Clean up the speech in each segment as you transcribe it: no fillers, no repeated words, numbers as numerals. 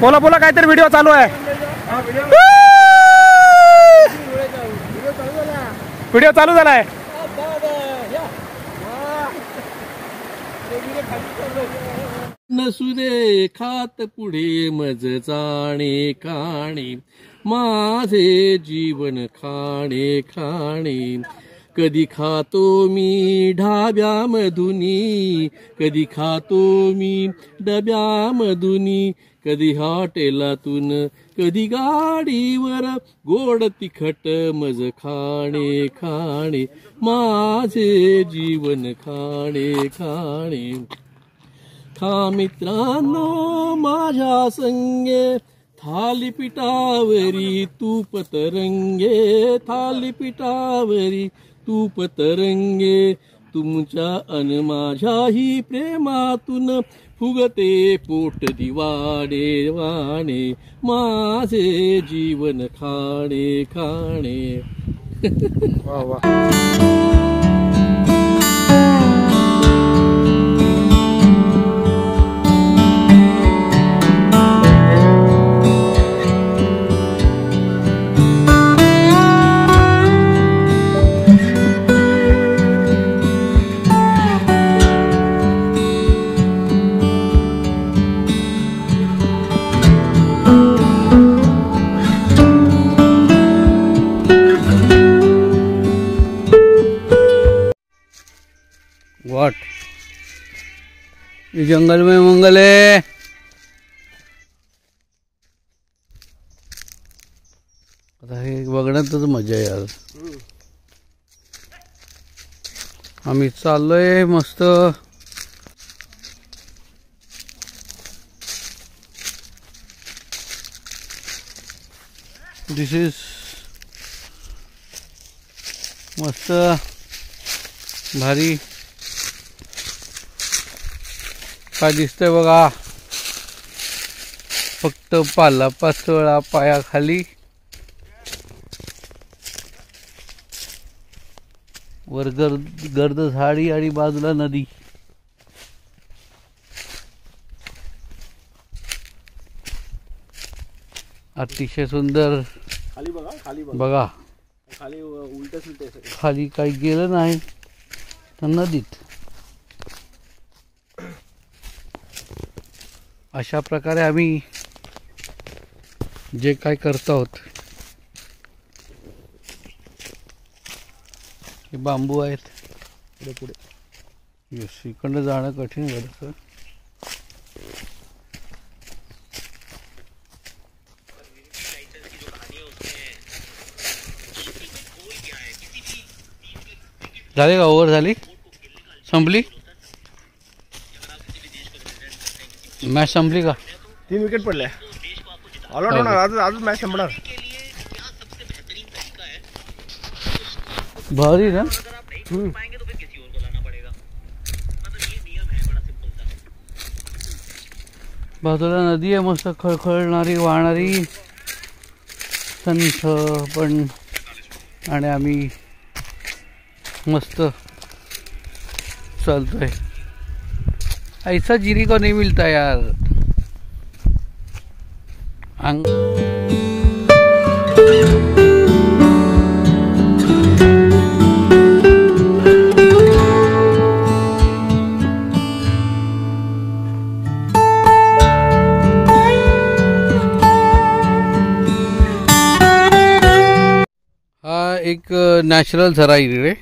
बोला बोला काहीतरी व्हिडिओ चालू आहे. व्हिडिओ चालू झालाय. नसू दे खात पुढे मज जाणे खाणे माझे जीवन खाणे खाणे. कधी खातो मी ढाब्यामधुनी कधी खातो मी डब्यामधुनी कधी हॉटेलातून कधी गाडीवर गोड तिखट मज खाणे खाणे माझे जीवन खाणे खाणे. खा मित्रांनो माझ्या संगे थालीपीठावरी तूप तरंगे थालीपीठावरी तूप तरंगे. तुमच्या अन माझ्याही प्रेमातून फुगते पोट दिवाणे वाणे माझे जीवन खाणे खाणे. वा वा. व्हाट ये जंगल में मंगल है. आता हे बघण्यातच मजा आहे यार. आम्ही चाललोय मस्त. दिस इज मस्त भारी. काय दिसतंय बघा. फक्त पाला पाचोळा पायाखाली. वर गर्द झाडी आणि बाजूला नदी. अतिशय सुंदर. खाली बघा खाली बघा खाली उलट सुलट खाली काही गेलं नाही तर नदीत. अशा प्रकारे आम्ही जे काय करतो आहोत. हे बांबू आहेत. पुढे पुढे येस इकडनं जाणं कठीण झालं. झाले का ओव्हर झाली संपली मॅच संपली का. 3 विकेट पडल्या. ऑल आउट होणार अजून मॅच संपणार. भारी ना. बाजूला नदी आहे मस्त खळखळणारी वाहणारी संथ पण. आणि आम्ही मस्त चलतोय. ऐसा जीरी को नहीं मिलता यार. हा एक नॅचरल झरा इकडे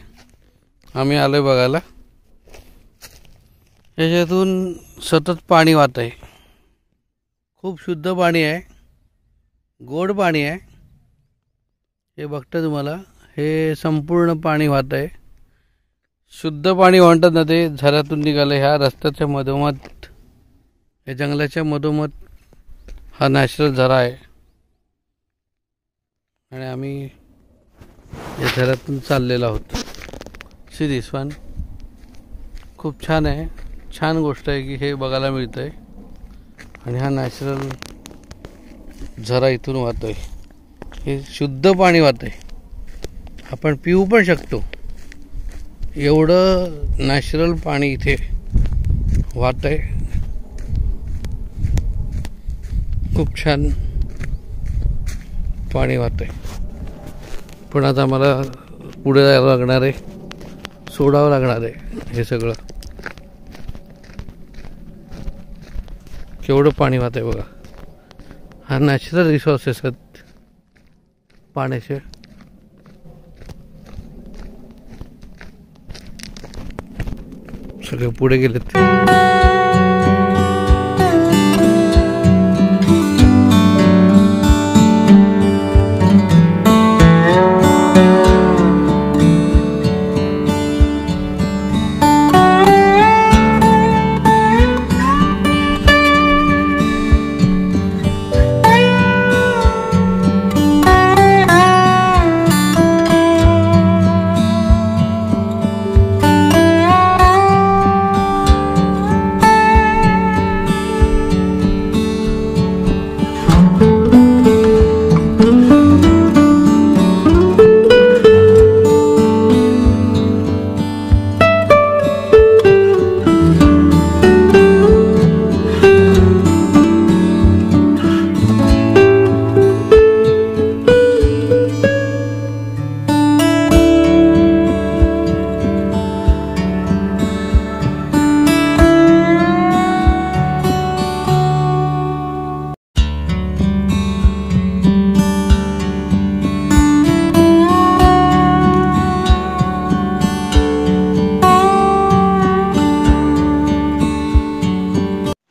आम्ही आलोय बघायला. याच्यातून सतत पाणी वाहत आहे. खूप शुद्ध पाणी आहे. गोड पाणी आहे. हे बघता तुम्हाला हे संपूर्ण पाणी वाहत आहे. शुद्ध पाणी म्हणतात ना ते झऱ्यातून निघालं. ह्या रस्त्याच्या मधोमध या जंगलाच्या मधोमध हा नॅचरल झरा आहे. आणि आम्ही या झऱ्यातून चाललेलो आहोत. See this one. खूप छान आहे. छान गोष्ट आहे की हे बघायला मिळतं आहे. आणि हा नॅचरल झरा इथून वाहतोय. हे शुद्ध पाणी वाहतंय. आपण पिऊ पण शकतो एवढं नॅचरल पाणी इथे वाहतंय. खूप छान पाणी वाहतंय, पण आता मला पुढे जायला लागणार आहे, सोडावं लागणार आहे हे सगळं. केवढं पाणी वाहतंय बघा. हा नॅचरल रिसोर्सेस आहेत पाण्याचे. सगळे पुढे गेलेत.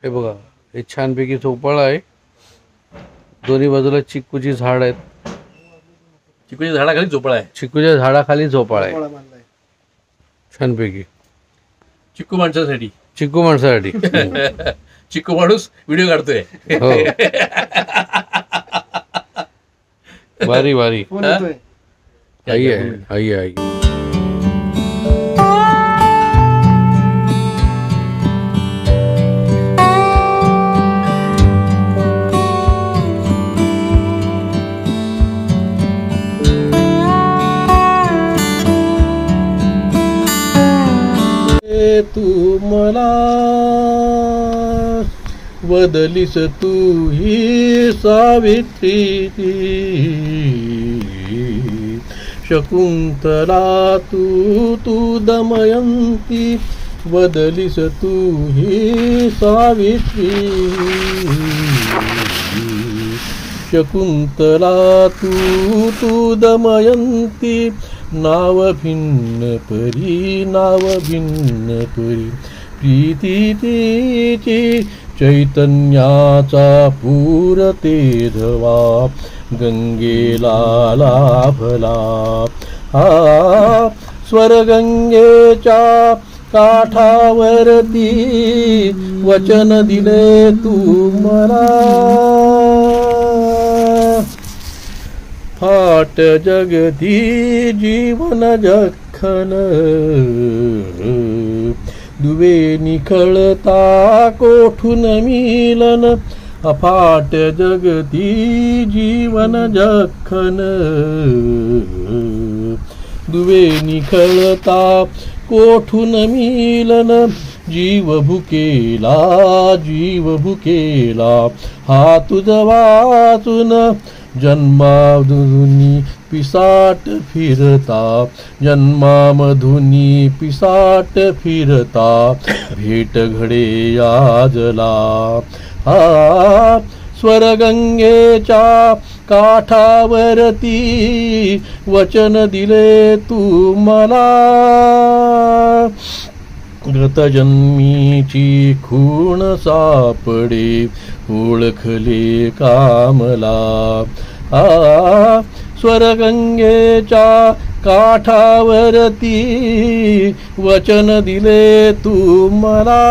हे बघा, हे छानपैकी झोपाळा आहे. दोन्ही बाजूला चिक्कूची झाड आहेत. चिकूच्या झाडाखाली झोपळा आहे. चिक्कूच्या झाडाखाली झोपाळा आहे छानपैकी. चिक्कू माणसासाठी, चिक्कू माणसासाठी. चिक्कू माणूस व्हिडिओ काढतोय. हो, भारी भारी. आई आहे, आई आई. तू मला बदलीस, तू ही सावित्री शकुंतला, तू दमयंती, बदलीस तू ही सावित्री शकुंतला, तू दमयंती, नाव भिन्न परी, नाव भिन्न परी, प्रीती तिची चैतन्याचा पूर ते धवा, गंगेला लाभला. हा स्वर्गंगेच्या काठावरती वचन दिले तू मला, फाट जगती जीवन जखन, दुवे निखळता कोठून मिलन, अफाट जगती जीवन जखन, दुवे निखळता कोठून मिलन, जीव भुकेला, जीव भुकेला, हा तुझ वाचून जन्मामधुनी पिसाट फिरता, जन्मामधुनी पिसाट फिरता, भेट घडे आजला. हा स्वर्गंगेच्या काठावरती वचन दिले तू मला, गतजन्मीची खूण सापडे ओळखले कामला. आ स्वर्गंगेच्या काठावरती वचन दिले तू मला.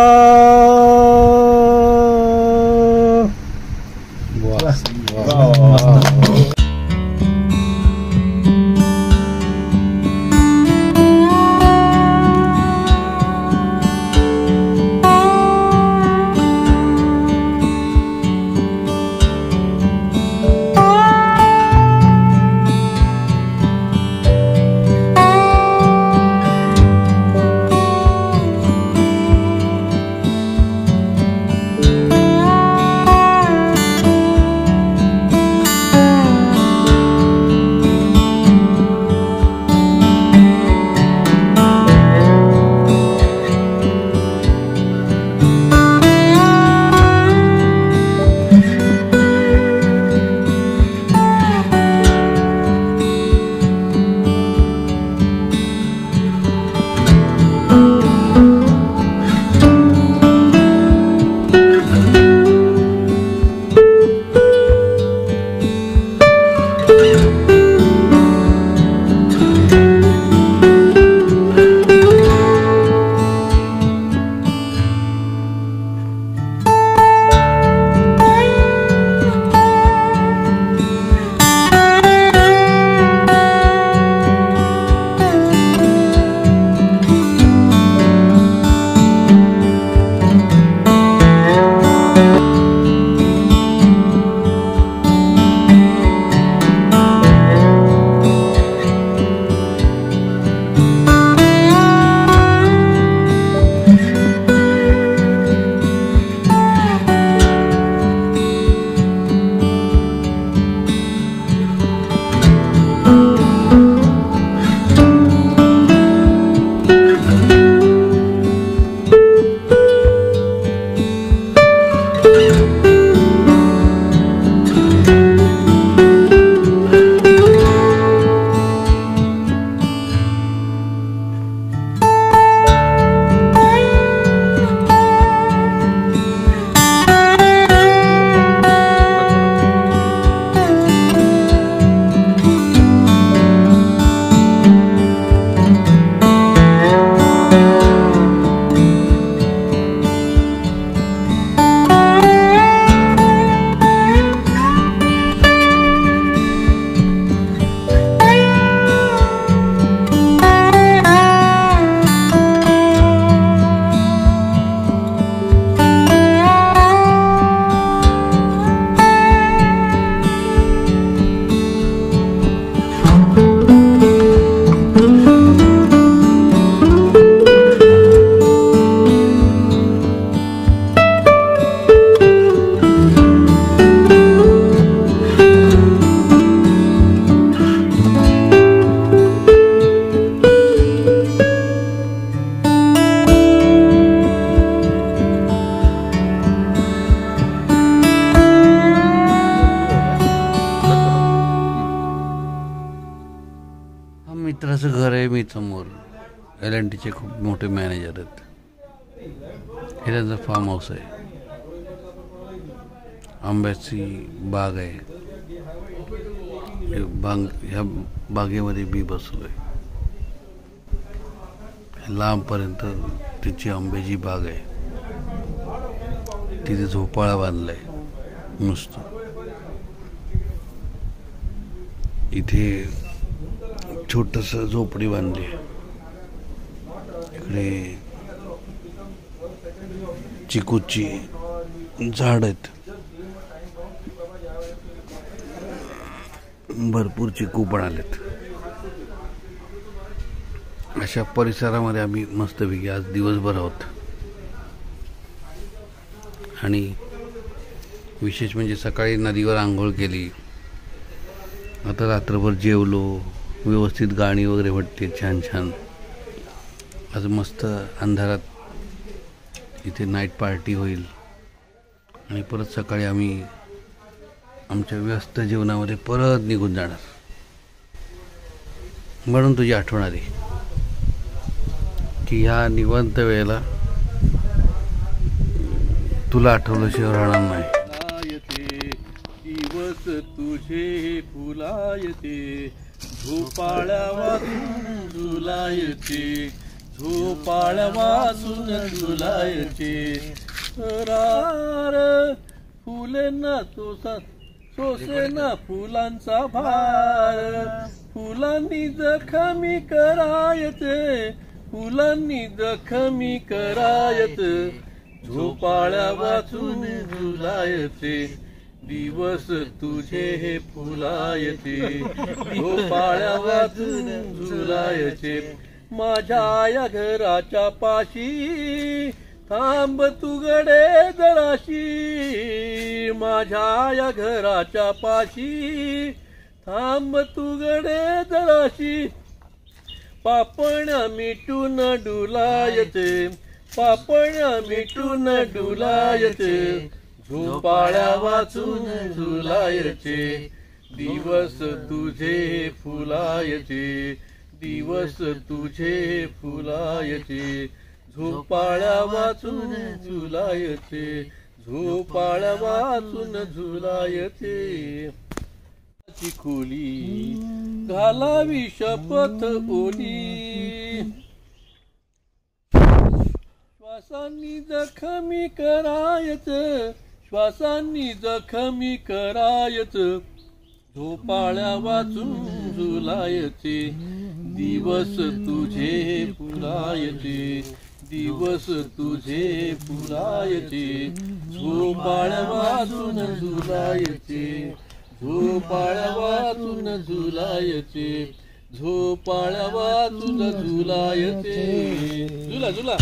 समोर LNTचे खूप मोठे मॅनेजर आहेत. हे त्यांचं फार्म हाऊस आहे. आंब्याची बाग आहे. ह्या बागेमध्ये मी बसलोय. लांबपर्यंत तिची आंब्याची बाग आहे. तिथे झोपाळा बांधलाय नुसतं. इथे छोटस झोपडी बांधली. इकडे चिकूची झाड आहेत. भरपूर चिकू पण आलेत. अशा परिसरामध्ये आम्ही मस्तपैकी आज दिवसभर आहोत. आणि विशेष म्हणजे सकाळी नदीवर आंघोळ केली. आता रात्रभर जेवलो. व्यवस्थित गाणी वगैरे म्हटली छान छान. आज मस्त अंधारात इथे नाईट पार्टी होईल. आणि परत सकाळी आम्ही आमच्या व्यस्त जीवनामध्ये परत निघून जाणार. म्हणून तुझी आठवण आली की ह्या निवांत वेळेला तुला आठवल्याशिवाय राहणार नाही. दिवस तुझे फुलायते, झोपाळ्या वाचून झुलायचे, झोपाळ्या वाचून झुलायचे. रार फुले ना तोसा सोसे ना फुलांचा भार, फुलांनी जखमी करायचे, फुलांनी जखमी करायचे. झोपाळ्या वाचून झुलायचे, दिवस तुझे हे फुलायचे, झोपाळ्या वाचून झुलायचे. माझ्या या घराच्या पाशी थांब तू गडे जराशी, माझ्या या घराच्या पाशी थांब तू गडे जराशी. पापण्या मिटून डुलायचे, पापण्या मिटून डुलायचे, झोपाळ्या वाचून झुलायचे. दिवस तुझे फुलायचे, दिवस तुझे फुलायचे, झोपाळ्या वाचून झुलायचे, झोपाळ्या वाचून झुलायचे. खोली घालावी शपथ ओली, श्वासांनी जखमी करायचं, श्वासांनी जखमी करायचं. झोपाळ्या वाचून झुलायचे, दिवस तुझे फुलायचे, दिवस तुझे फुलायचे. झोपाळ्या वाचून झुलायचे, झोपाळ्या वाचून झुलायचे, झोपाळ्या वाचून झुलायचे. झुला झुला.